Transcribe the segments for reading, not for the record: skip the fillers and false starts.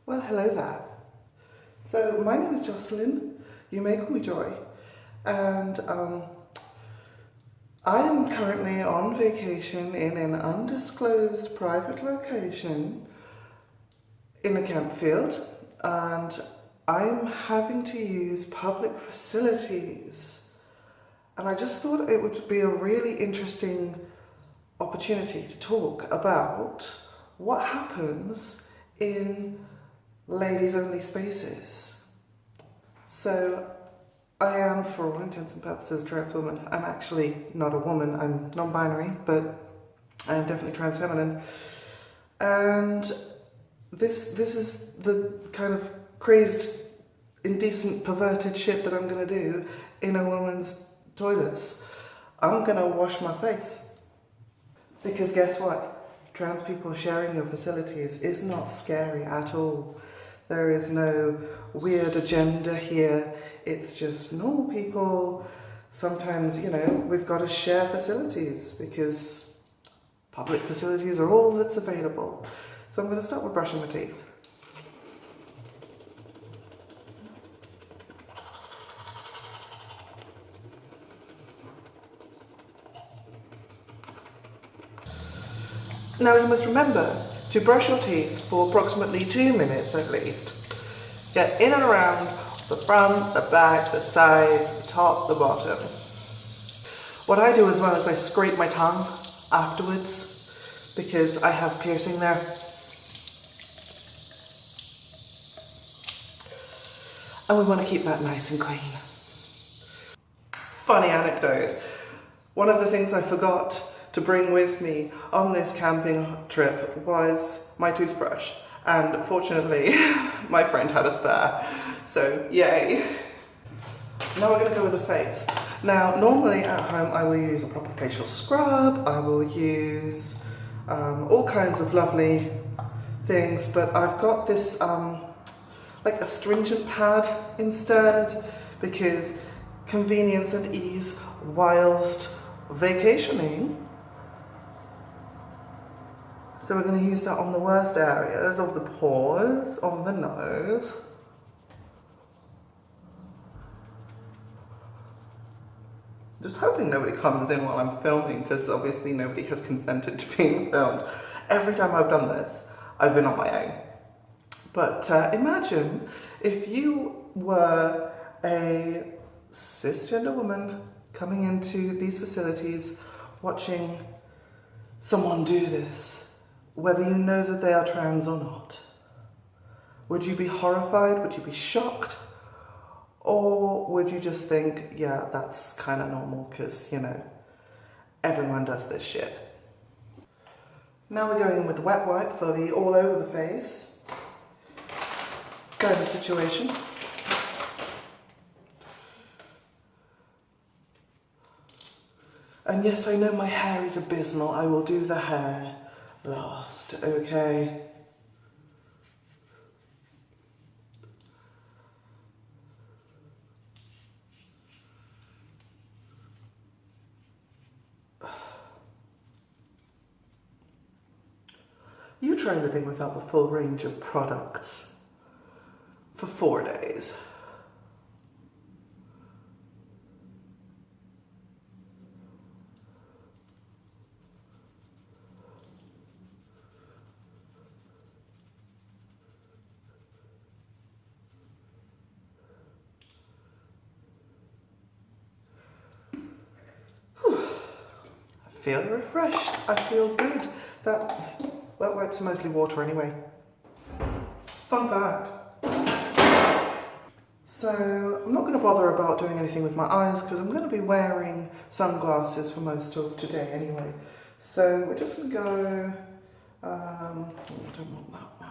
Well, hello there. So my name is Jocelyn. You may call me Joy, and I am currently on vacation in an undisclosed private location in a campfield, and I'm having to use public facilities. And I just thought it would be a really interesting opportunity to talk about what happens in ladies only spaces. So I am, for all intents and purposes, a trans woman. I'm actually not a woman, I'm non-binary, but I am definitely trans feminine. And this is the kind of crazed, indecent, perverted shit that I'm gonna do in a woman's toilets. I'm gonna wash my face. Because guess what? Trans people sharing your facilities is not scary at all. There is no weird agenda here. It's just normal people. Sometimes, you know, we've got to share facilities because public facilities are all that's available. So I'm going to start with brushing my teeth. Now you must remember to brush your teeth for approximately 2 minutes at least. Get in and around the front, the back, the sides, the top, the bottom. What I do as well is I scrape my tongue afterwards because I have piercing there. And we want to keep that nice and clean. Funny anecdote. One of the things I forgot to bring with me on this camping trip was my toothbrush, and fortunately my friend had a spare, so yay. Now we're going to go with the face. Now normally at home I will use a proper facial scrub, I will use all kinds of lovely things, but I've got this like astringent pad instead because convenience and ease whilst vacationing. So we're going to use that on the worst areas of the pores, on the nose. Just hoping nobody comes in while I'm filming because obviously nobody has consented to being filmed. Every time I've done this, I've been on my own. But imagine if you were a cisgender woman coming into these facilities watching someone do this. Whether you know that they are trans or not. Would you be horrified? Would you be shocked? Or would you just think, yeah, that's kind of normal because, you know, everyone does this shit. Now we're going in with the wet wipe for the all over the face kind of situation. And yes, I know my hair is abysmal. I will do the hair last, okay? You try living without the full range of products for 4 days. I feel refreshed, I feel good. That wet wipes are mostly water anyway. Fun fact. So I'm not going to bother about doing anything with my eyes because I'm going to be wearing sunglasses for most of today anyway. So we're just going to go, I don't want that one.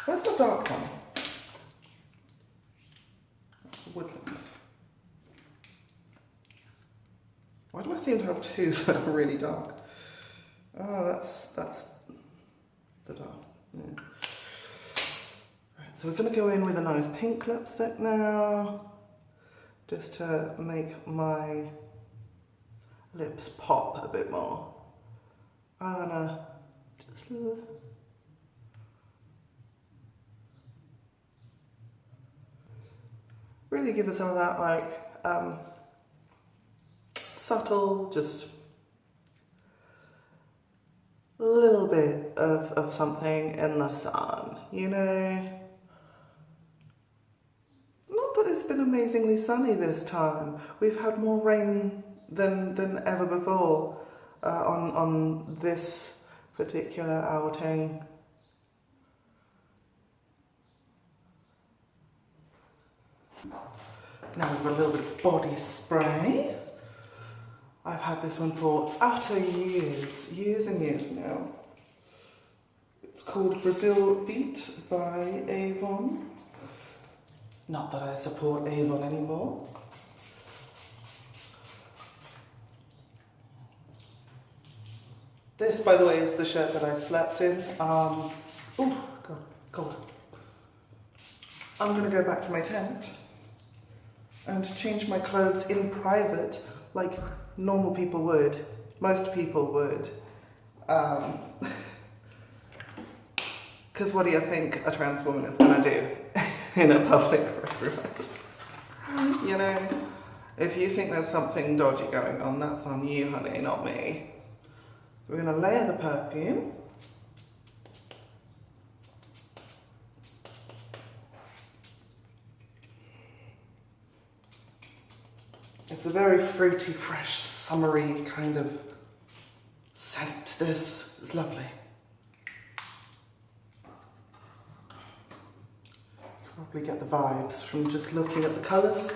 Where's the dark one? Woodland. Why do I seem to have two that are really dark? Oh, that's the dark. Yeah. Right, so we're going to go in with a nice pink lipstick now. just to make my lips pop a bit more. I wanna just really give it some of that like subtle, just a little bit of something in the sun, you know? Not that it's been amazingly sunny this time. We've had more rain than ever before on this particular outing. Now we've got a little bit of body spray. I've had this one for utter years and years now. It's called Brazil Beat by Avon. Not that I support Avon anymore. This, by the way, is the shirt that I slept in. Oh, God, cold. I'm going to go back to my tent and change my clothes in private like normal people would. Most people would. Because what do you think a trans woman is going to do in a public restaurant? You know, if you think there's something dodgy going on, that's on you, honey, not me. We're going to layer the perfume. It's a very fruity, fresh, summery kind of scent. This is lovely. You can probably get the vibes from just looking at the colours.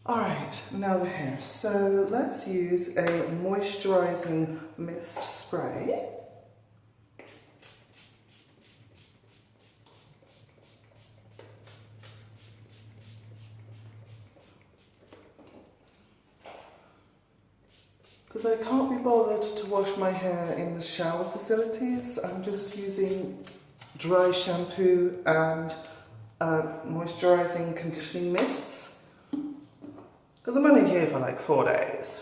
Alright, now the hair. So let's use a moisturising mist spray. Because I can't be bothered to wash my hair in the shower facilities, I'm just using dry shampoo and moisturising conditioning mists. Because I'm only here for like 4 days.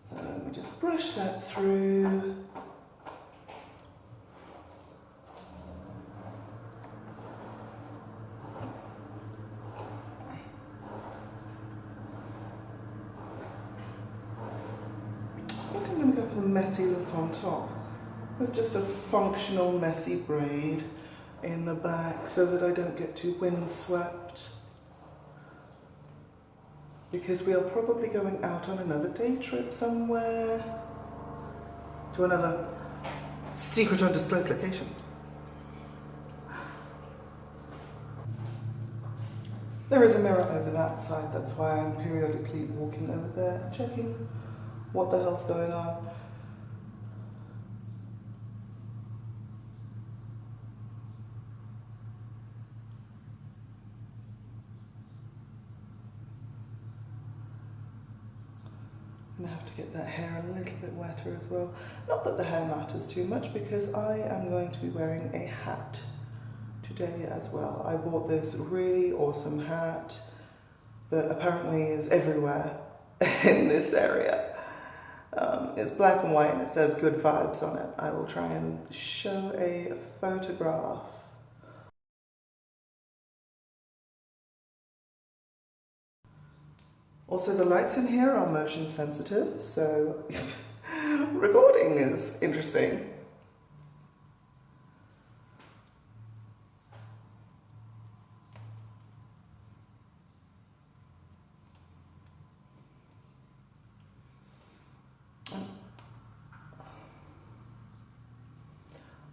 So let me just brush that through. I think I'm going to go for the messy look on top with just a functional messy braid in the back so that I don't get too windswept. Because we are probably going out on another day trip somewhere to another secret undisclosed location. There is a mirror over that side, that's why I'm periodically walking over there, checking what the hell's going on. I'm going to have to get that hair a little bit wetter as well. Not that the hair matters too much because I am going to be wearing a hat today as well. I bought this really awesome hat that apparently is everywhere in this area. It's black and white and it says good vibes on it. I will try and show a photograph. Also, the lights in here are motion sensitive, so recording is interesting.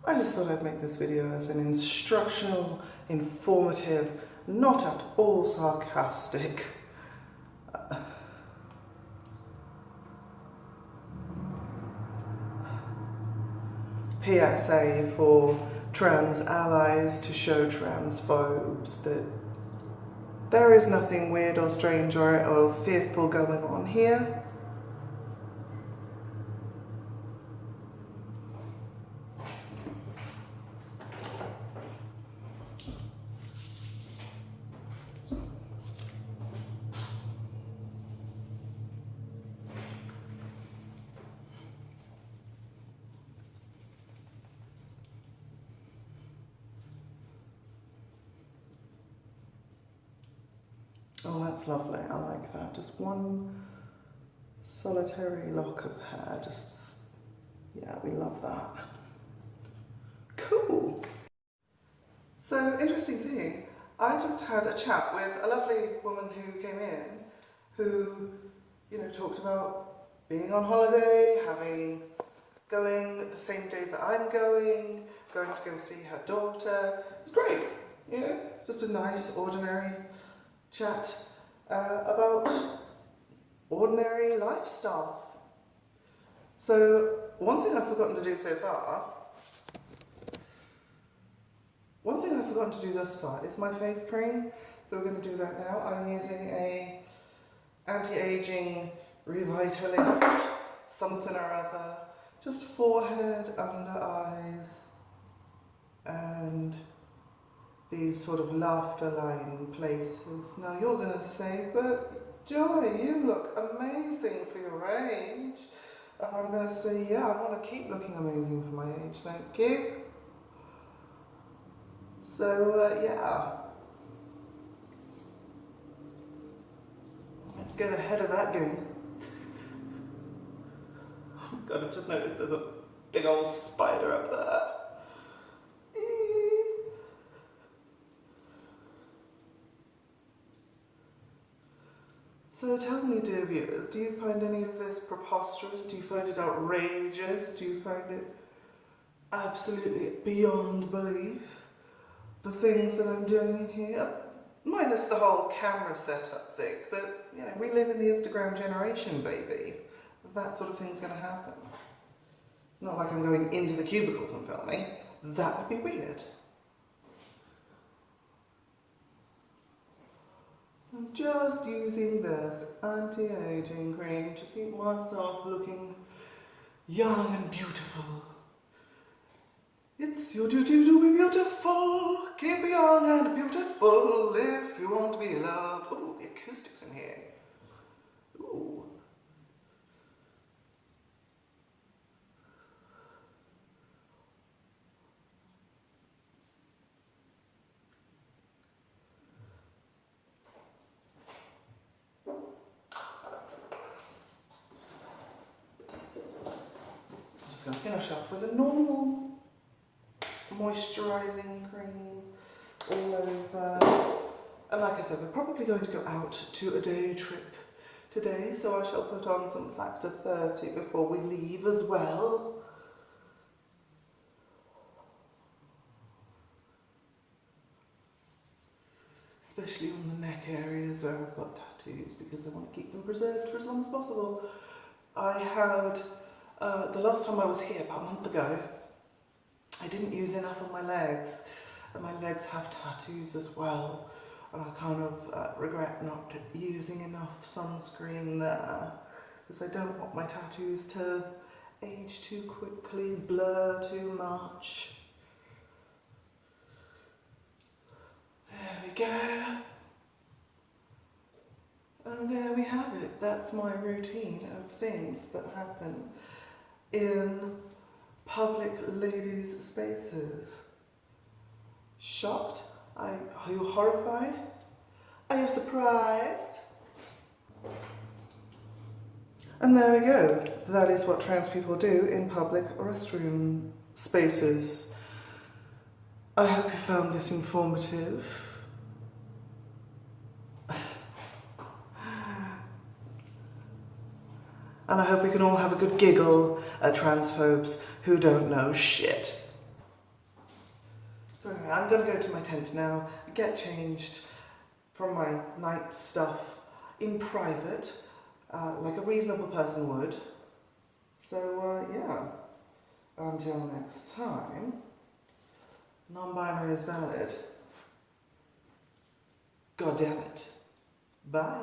I just thought I'd make this video as an instructional, informative, not at all sarcastic PSA for trans allies to show transphobes that there is nothing weird or strange or fearful going on here. Oh, that's lovely. I like that. Just one solitary lock of hair. Just, yeah, we love that. Cool. So, interesting thing, I just had a chat with a lovely woman who came in who, you know, talked about being on holiday, going the same day that I'm going to go see her daughter. It's great, you know, just a nice, ordinary chat about ordinary life stuff. So, one thing I've forgotten to do so far, one thing I've forgotten to do thus far is my face cream. So we're going to do that now. I'm using a Anti-Aging Revitalift something or other. Just forehead, under eyes, and these sort of laughter line places. Now you're going to say, but Joy, you look amazing for your age. And I'm going to say, yeah, I want to keep looking amazing for my age, thank you. So, yeah. Let's get ahead of that game. Oh God, I've just noticed there's a big old spider up there. So tell me, dear viewers, do you find any of this preposterous? Do you find it outrageous? Do you find it absolutely beyond belief? The things that I'm doing in here, minus the whole camera setup thing, but you know, we live in the Instagram generation, baby. That sort of thing's going to happen. It's not like I'm going into the cubicles and filming. That would be weird. So I'm just using this anti-aging cream to keep myself looking young and beautiful. It's your duty to be beautiful, keep it young and beautiful if you want to be loved. Ooh, the acoustics in here. Ooh. I'm just going to finish up with a normal moisturising cream all over. And like I said, we're probably going to go out to a day trip today, so I shall put on some Factor 30 before we leave as well. Especially on the neck areas where I've got tattoos, because I want to keep them preserved for as long as possible. I had, the last time I was here, about a month ago, I didn't use enough on my legs, and my legs have tattoos as well, and I kind of regret not using enough sunscreen there, because I don't want my tattoos to age too quickly, blur too much. There we go. And there we have it. That's my routine of things that happen in public ladies' spaces. Shocked? Are you horrified? Are you surprised? And there we go. That is what trans people do in public restroom spaces. I hope you found this informative. And I hope we can all have a good giggle at transphobes who don't know shit. So anyway, I'm going to go to my tent now, get changed from my night stuff in private, like a reasonable person would. So yeah, until next time, non-binary is valid. God damn it. Bye.